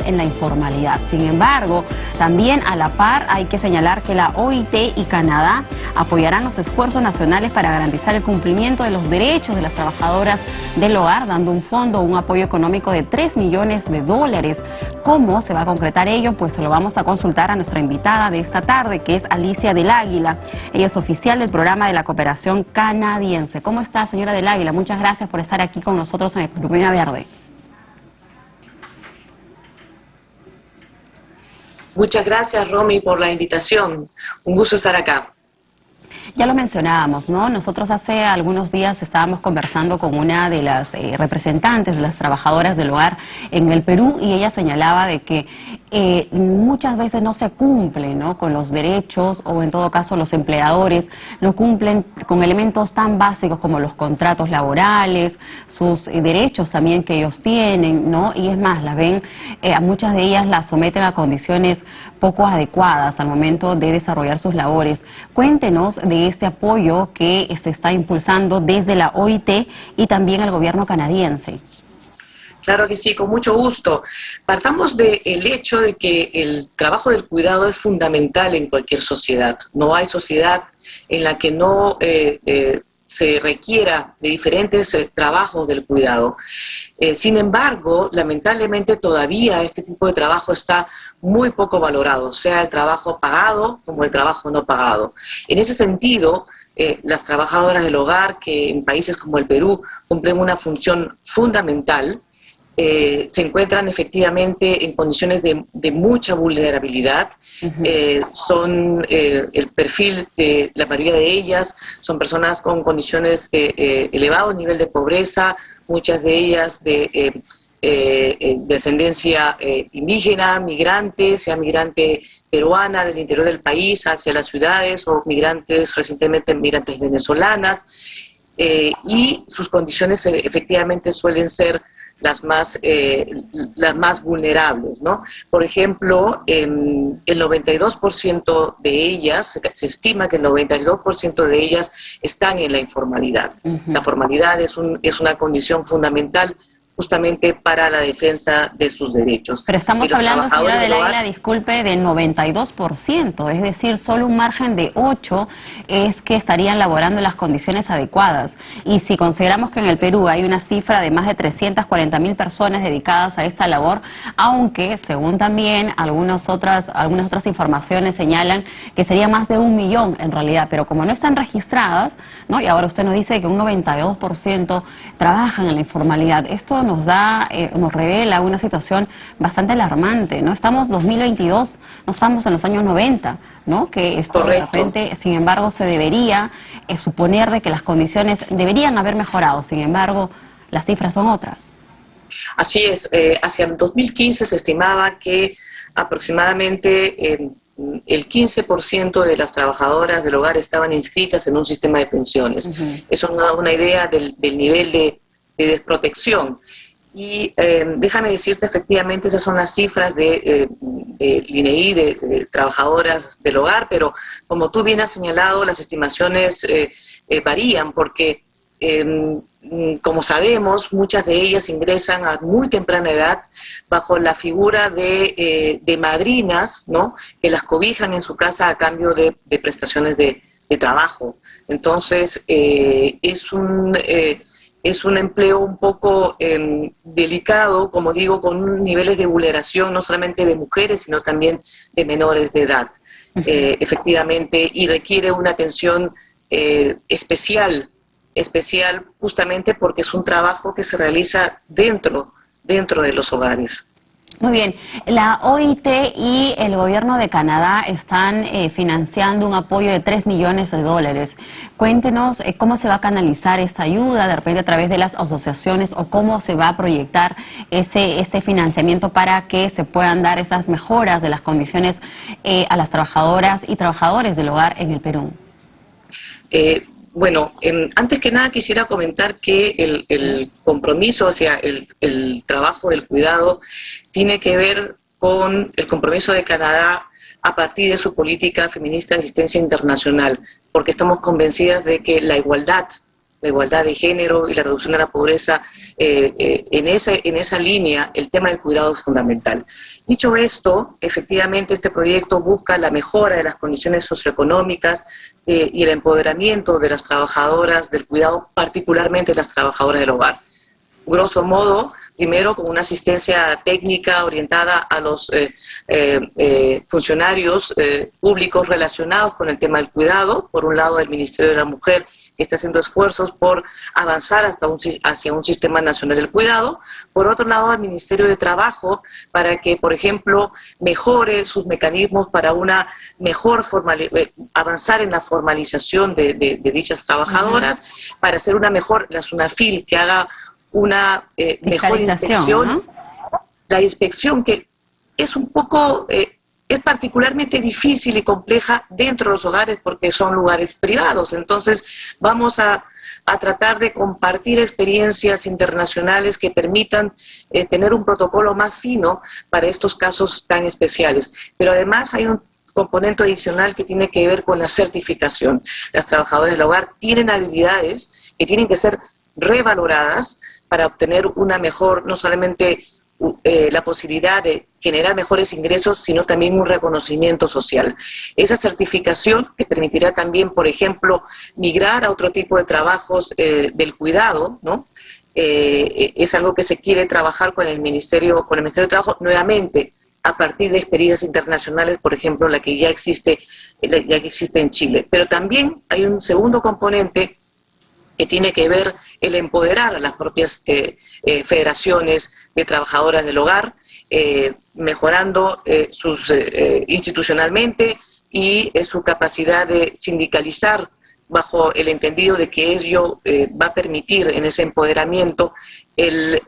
en la informalidad. Sin embargo, también a la par hay que señalar que la OIT y Canadá apoyarán los esfuerzos nacionales para garantizar el cumplimiento de los derechos de las trabajadoras del hogar, dando un fondo, un apoyo económico de $3 millones. ¿Cómo se va a concretar ello? Pues se lo vamos a consultar a nuestra invitada de esta tarde, que es Alicia del Águila. Ella es oficial del programa de la cooperación canadiense. ¿Cómo está, señora del Águila? Muchas gracias por estar aquí con nosotros en Economía Verde. Muchas gracias, Romy, por la invitación. Un gusto estar acá. Ya lo mencionábamos, ¿no? Nosotros hace algunos días estábamos conversando con una de las representantes de las trabajadoras del hogar en el Perú y ella señalaba de que muchas veces no se cumple, ¿no?, con los derechos, o en todo caso los empleadores no cumplen con elementos tan básicos como los contratos laborales, sus derechos también que ellos tienen, ¿no? Y es más, las ven, a muchas de ellas las someten a condiciones poco adecuadas al momento de desarrollar sus labores. Cuéntenos de este apoyo que se está impulsando desde la OIT y también el gobierno canadiense. Claro que sí, con mucho gusto. Partamos del hecho de que el trabajo del cuidado es fundamental en cualquier sociedad. No hay sociedad en la que no se requiera de diferentes trabajos del cuidado. Sin embargo, lamentablemente todavía este tipo de trabajo está muy poco valorado, sea el trabajo pagado como el trabajo no pagado. En ese sentido, las trabajadoras del hogar, que en países como el Perú cumplen una función fundamental, se encuentran efectivamente en condiciones de mucha vulnerabilidad. El perfil de la mayoría de ellas son personas con condiciones de elevado nivel de pobreza, muchas de ellas de descendencia indígena, migrante, sea migrante peruana del interior del país hacia las ciudades, o migrantes, recientemente migrantes venezolanas, y sus condiciones efectivamente suelen ser las más vulnerables, ¿no? Por ejemplo, el 92% de ellas, se estima que el 92% de ellas están en la informalidad. La formalidad es una condición fundamental justamente para la defensa de sus derechos. Pero estamos hablando, señora del Águila, disculpe, del 92%, es decir, solo un margen de 8 es que estarían laborando en las condiciones adecuadas. Y si consideramos que en el Perú hay una cifra de más de 340.000 personas dedicadas a esta labor, aunque según también algunas otras informaciones señalan que sería más de 1 millón en realidad, pero como no están registradas, ¿no?, y ahora usted nos dice que un 92% trabajan en la informalidad, esto nos revela una situación bastante alarmante, ¿no? Estamos en 2022, no estamos en los años 90, ¿no? Que esto Correcto. De repente, sin embargo, se debería suponer de que las condiciones deberían haber mejorado, sin embargo, las cifras son otras. Así es, hacia el 2015 se estimaba que aproximadamente el 15% de las trabajadoras del hogar estaban inscritas en un sistema de pensiones. Eso nos da una idea del nivel de desprotección. Y déjame decirte, efectivamente, esas son las cifras de INEI, de trabajadoras del hogar, pero como tú bien has señalado, las estimaciones varían porque, como sabemos, muchas de ellas ingresan a muy temprana edad bajo la figura de madrinas, ¿no?, que las cobijan en su casa a cambio de prestaciones de trabajo. Entonces, es un empleo un poco delicado, como digo, con niveles de vulneración no solamente de mujeres, sino también de menores de edad, efectivamente, y requiere una atención especial justamente porque es un trabajo que se realiza dentro de los hogares. Muy bien, la OIT y el gobierno de Canadá están financiando un apoyo de $3 millones. Cuéntenos cómo se va a canalizar esta ayuda, de repente a través de las asociaciones, o cómo se va a proyectar ese financiamiento para que se puedan dar esas mejoras de las condiciones a las trabajadoras y trabajadores del hogar en el Perú. Bueno, antes que nada quisiera comentar que el compromiso hacia el trabajo del cuidado tiene que ver con el compromiso de Canadá a partir de su política feminista de asistencia internacional, porque estamos convencidas de que la igualdad la igualdad de género y la reducción de la pobreza, en esa línea el tema del cuidado es fundamental. Dicho esto, efectivamente este proyecto busca la mejora de las condiciones socioeconómicas y el empoderamiento de las trabajadoras del cuidado, particularmente las trabajadoras del hogar. Grosso modo, primero con una asistencia técnica orientada a los funcionarios públicos relacionados con el tema del cuidado, por un lado el Ministerio de la Mujer, que está haciendo esfuerzos por avanzar hacia un sistema nacional del cuidado, por otro lado al Ministerio de Trabajo, para que, por ejemplo, mejore sus mecanismos para una mejor avanzar en la formalización de dichas trabajadoras, para hacer una mejor, la SUNAFIL, que haga una mejor inspección, ¿no? La inspección que es un poco, es particularmente difícil y compleja dentro de los hogares porque son lugares privados. Entonces vamos a tratar de compartir experiencias internacionales que permitan tener un protocolo más fino para estos casos tan especiales. Pero además hay un componente adicional que tiene que ver con la certificación. Las trabajadoras del hogar tienen habilidades que tienen que ser revaloradas para obtener una mejor, no solamente la posibilidad de generar mejores ingresos, sino también un reconocimiento social. Esa certificación que permitirá también, por ejemplo, migrar a otro tipo de trabajos del cuidado, ¿no? Es algo que se quiere trabajar con el Ministerio de Trabajo, nuevamente, a partir de experiencias internacionales, por ejemplo, la que ya existe en Chile. Pero también hay un segundo componente que tiene que ver el empoderar a las propias federaciones de trabajadoras del hogar, mejorando institucionalmente y su capacidad de sindicalizar, bajo el entendido de que ello va a permitir en ese empoderamiento el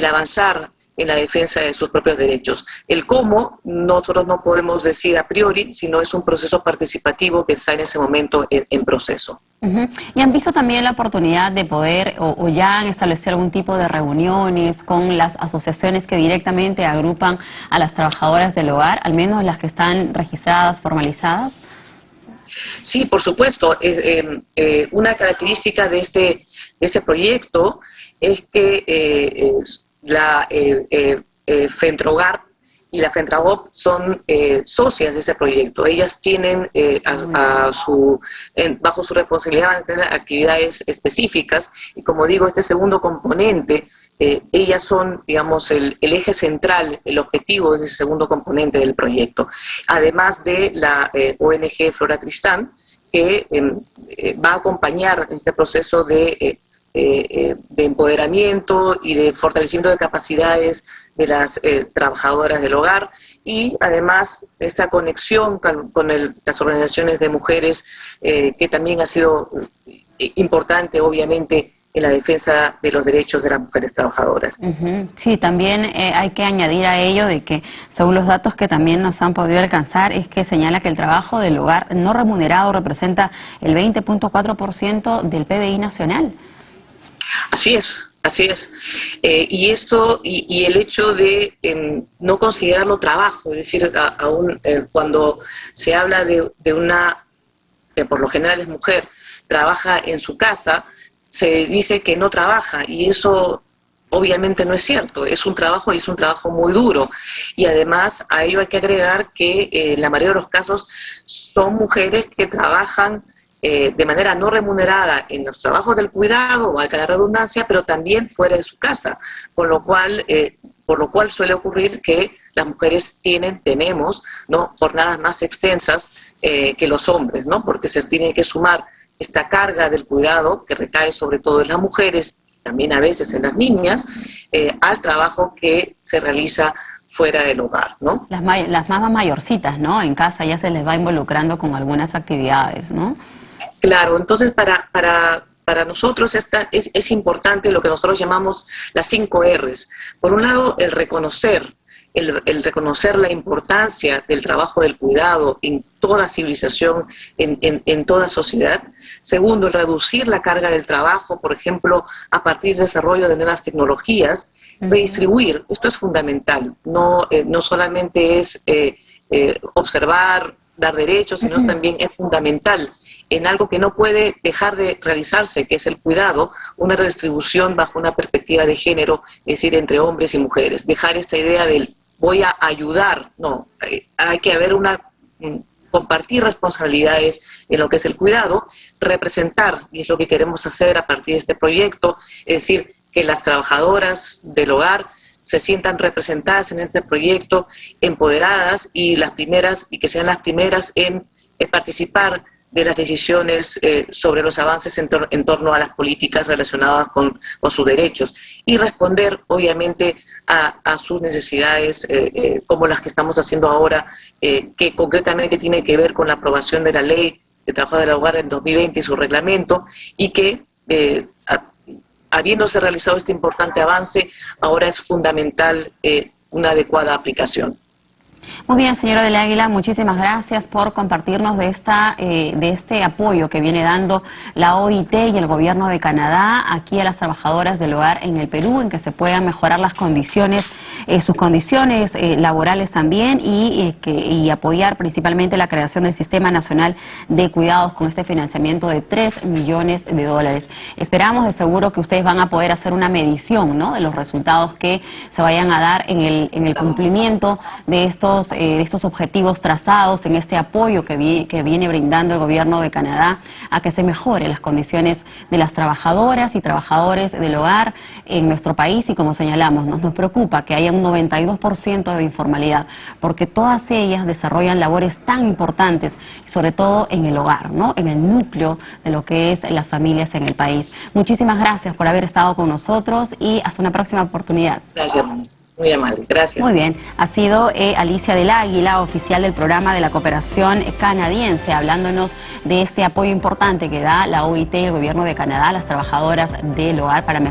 avanzar en la defensa de sus propios derechos. El cómo nosotros no podemos decir a priori, sino es un proceso participativo que está en ese momento en proceso. ¿Y han visto también la oportunidad de poder, o ya han establecido algún tipo de reuniones con las asociaciones que directamente agrupan a las trabajadoras del hogar, al menos las que están registradas, formalizadas? Sí, por supuesto. Una característica de este proyecto es que la FENTROHOGAR y la FENTRAHOP son socias de ese proyecto. Ellas tienen bajo su responsabilidad van a tener actividades específicas y, como digo, este segundo componente, ellas son, digamos, el eje central, el objetivo de ese segundo componente del proyecto. Además de la ONG Flora Tristán, que va a acompañar este proceso de empoderamiento y de fortalecimiento de capacidades de las trabajadoras del hogar, y además esta conexión con las organizaciones de mujeres que también ha sido importante, obviamente, en la defensa de los derechos de las mujeres trabajadoras. Sí, también hay que añadir a ello de que, según los datos que también nos han podido alcanzar, es que señala que el trabajo del hogar no remunerado representa el 20.4% del PBI nacional. Así es, así es. Y esto, y el hecho de no considerarlo trabajo, es decir, cuando se habla de una, que por lo general es mujer, trabaja en su casa, se dice que no trabaja, y eso obviamente no es cierto. Es un trabajo, y es un trabajo muy duro. Y además a ello hay que agregar que en la mayoría de los casos son mujeres que trabajan de manera no remunerada en los trabajos del cuidado, valga la redundancia, pero también fuera de su casa, por lo cual suele ocurrir que las mujeres tenemos, ¿no?, jornadas más extensas que los hombres, ¿no?, porque se tiene que sumar esta carga del cuidado que recae sobre todo en las mujeres, también a veces en las niñas, al trabajo que se realiza fuera del hogar, ¿no? Las mamás mayorcitas, ¿no?, en casa ya se les va involucrando con algunas actividades, ¿no? Claro, entonces para nosotros es importante lo que nosotros llamamos las 5 R's. Por un lado, el reconocer la importancia del trabajo del cuidado en toda civilización, en toda sociedad. Segundo, el reducir la carga del trabajo, por ejemplo, a partir del desarrollo de nuevas tecnologías. Redistribuir, esto es fundamental, no solamente es observar, dar derechos, sino también es fundamental en algo que no puede dejar de realizarse, que es el cuidado, una redistribución bajo una perspectiva de género, es decir, entre hombres y mujeres. Dejar esta idea del voy a ayudar, no, hay que haber compartir responsabilidades en lo que es el cuidado, representar, y es lo que queremos hacer a partir de este proyecto, es decir, que las trabajadoras del hogar se sientan representadas en este proyecto, empoderadas y que sean las primeras en participar de las decisiones sobre los avances en torno a las políticas relacionadas con sus derechos y responder obviamente a sus necesidades como las que estamos haciendo ahora, que concretamente tiene que ver con la aprobación de la Ley de Trabajo del Hogar en 2020 y su reglamento, y que habiéndose realizado este importante avance, ahora es fundamental una adecuada aplicación. Muy bien, señora del Águila, muchísimas gracias por compartirnos de este apoyo que viene dando la OIT y el Gobierno de Canadá aquí a las trabajadoras del hogar en el Perú, en que se puedan mejorar las condiciones, sus condiciones laborales también, y apoyar principalmente la creación del Sistema Nacional de Cuidados con este financiamiento de $3 millones. Esperamos de seguro que ustedes van a poder hacer una medición, ¿no?, de los resultados que se vayan a dar en el cumplimiento de estos objetivos trazados, en este apoyo que viene brindando el Gobierno de Canadá a que se mejoren las condiciones de las trabajadoras y trabajadores del hogar en nuestro país. Y como señalamos, nos preocupa que haya un 92% de informalidad, porque todas ellas desarrollan labores tan importantes, sobre todo en el hogar, ¿no?, en el núcleo de lo que es las familias en el país. Muchísimas gracias por haber estado con nosotros y hasta una próxima oportunidad. Gracias. Muy amable, gracias. Muy bien, ha sido Alicia del Águila, oficial del programa de la cooperación canadiense, hablándonos de este apoyo importante que da la OIT y el Gobierno de Canadá a las trabajadoras del hogar para mejorar